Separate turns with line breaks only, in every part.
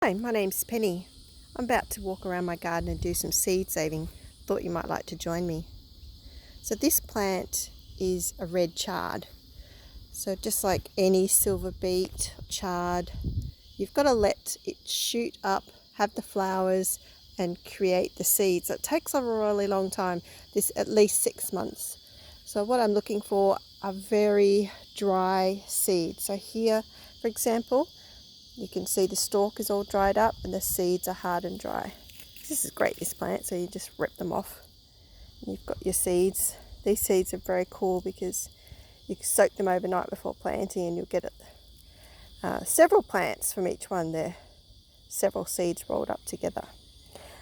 Hi, my name's Penny. I'm about to walk around my garden and do some seed saving. Thought you might like to join me. So this plant is a red chard. So just like any silver beet, chard, you've got to let it shoot up, have the flowers and create the seeds. It takes a really long time, this at least 6 months. So what I'm looking for are very dry seeds. So here, for example, you can see the stalk is all dried up and the seeds are hard and dry. This is great, this plant, so you just rip them off. You've got your seeds. These seeds are very cool because you can soak them overnight before planting and you'll get several plants from each one. They're several seeds rolled up together.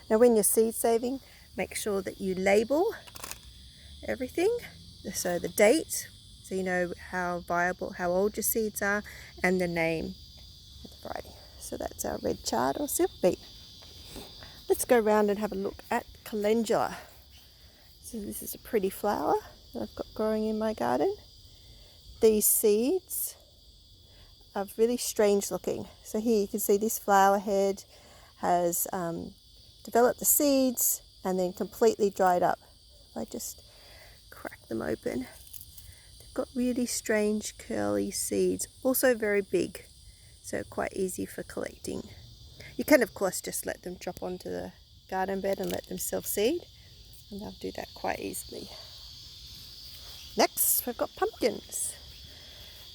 Now when you're seed saving, make sure that you label everything. So the date, so you know how viable, how old your seeds are, and the name. Right, so that's our red chard or silver beet. Let's go around and have a look at calendula. So this is a pretty flower that I've got growing in my garden. These seeds are really strange looking. So here you can see this flower head has developed the seeds and then completely dried up. If I just crack them open, they've got really strange curly seeds, also very big. So quite easy for collecting. You can of course just let them drop onto the garden bed and let them self-seed, and they'll do that quite easily. Next we've got pumpkins.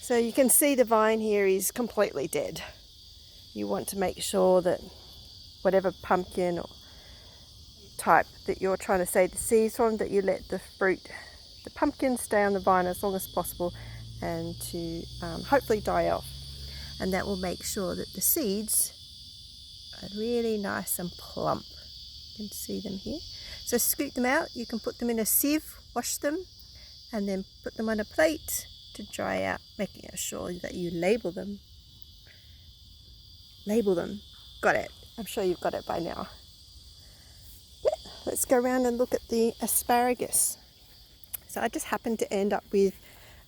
So you can see the vine here is completely dead. You want to make sure that whatever pumpkin or type that you're trying to save the seeds from, that you let the fruit, the pumpkin, stay on the vine as long as possible and to hopefully die off. And that will make sure that the seeds are really nice and plump. You can see them here. So scoop them out. You can put them in a sieve, wash them, and then put them on a plate to dry out, making sure that you label them. Label them. Got it. I'm sure you've got it by now. Yeah, let's go around and look at the asparagus. So I just happened to end up with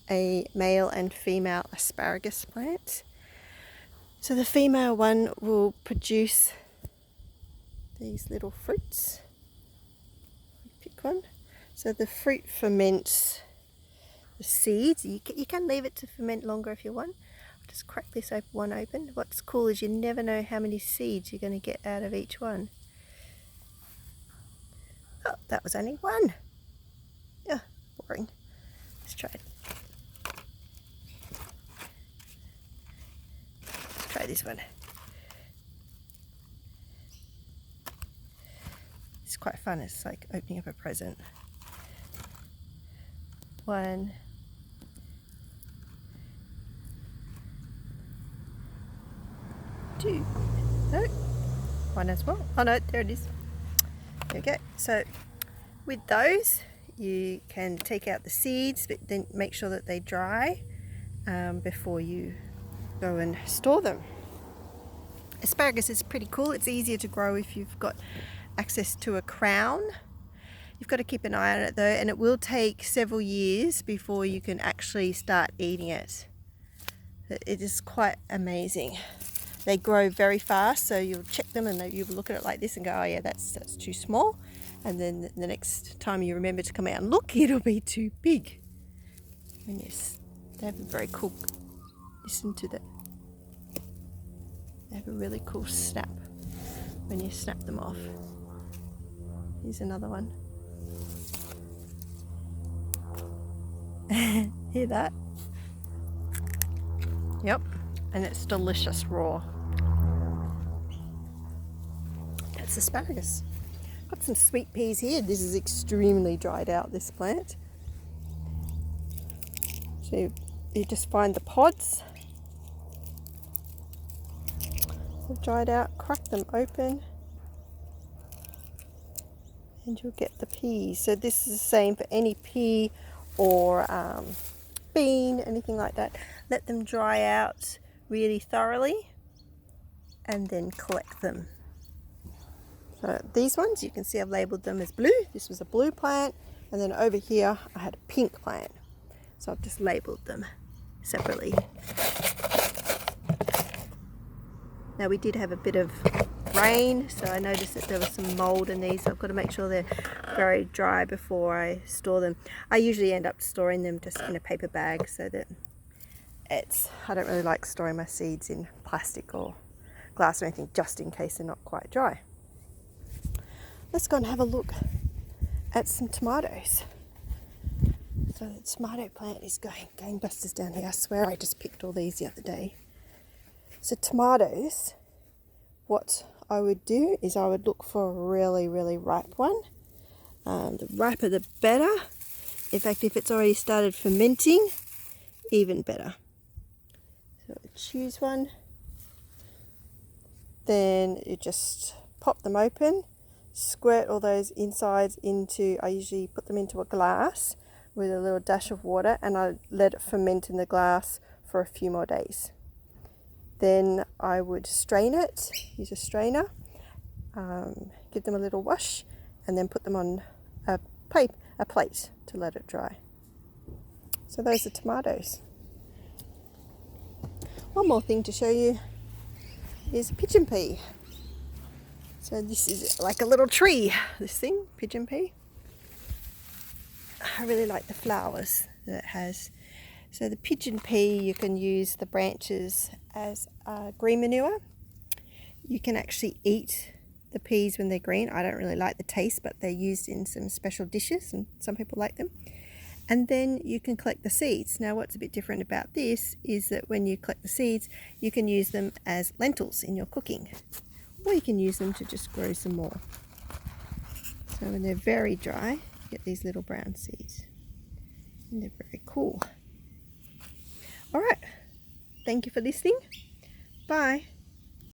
a male and female asparagus plant. So the female one will produce these little fruits. Pick one. So the fruit ferments the seeds. You can leave it to ferment longer if you want. I'll just crack this one open. What's cool is you never know how many seeds you're going to get out of each one. Oh, that was only one. Yeah, boring. Let's try it. Try this one. It's quite fun. It's like opening up a present. 1, 2. No, 1 as well. Oh no, there it is. There we go. So with those, you can take out the seeds, but then make sure that they dry before you go and store them. Asparagus is pretty cool. It's easier to grow if you've got access to a crown. You've got to keep an eye on it though, and it will take several years before you can actually start eating it. It is quite amazing. They grow very fast, so you'll check them and you'll look at it like this and go, oh yeah, that's too small. And then the next time you remember to come out and look, it'll be too big. And yes, they have a very cool, listen to that. They have a really cool snap when you snap them off. Here's another one. Hear that? Yep, and it's delicious raw. That's asparagus. Got some sweet peas here. This is extremely dried out, this plant. So you just find the pods. They've dried out, crack them open, and you'll get the peas. So this is the same for any pea or bean, anything like that. Let them dry out really thoroughly and then collect them. So these ones, you can see I've labelled them as blue. This was a blue plant, and then over here I had a pink plant. So I've just labelled them separately. Now we did have a bit of rain, so I noticed that there was some mold in these. So I've got to make sure they're very dry before I store them. I usually end up storing them just in a paper bag so that I don't really like storing my seeds in plastic or glass or anything, just in case they're not quite dry. Let's go and have a look at some tomatoes. So the tomato plant is going gangbusters down here. I swear I just picked all these the other day. So tomatoes, what I would do is I would look for a really, really ripe one. The riper the better. In fact, if it's already started fermenting, even better. So choose one. Then you just pop them open, squirt all those insides into, I usually put them into a glass with a little dash of water, and I let it ferment in the glass for a few more days. Then I would strain it, use a strainer, give them a little wash, and then put them on a plate to let it dry. So those are tomatoes. One more thing to show you is pigeon pea. So this is like a little tree, this thing, pigeon pea. I really like the flowers that it has. So the pigeon pea, you can use the branches as green manure. You can actually eat the peas when they're green. I don't really like the taste, but they're used in some special dishes and some people like them. And then you can collect the seeds. Now what's a bit different about this is that when you collect the seeds, you can use them as lentils in your cooking. Or you can use them to just grow some more. So when they're very dry, you get these little brown seeds. And they're very cool. Alright, thank you for listening. Bye.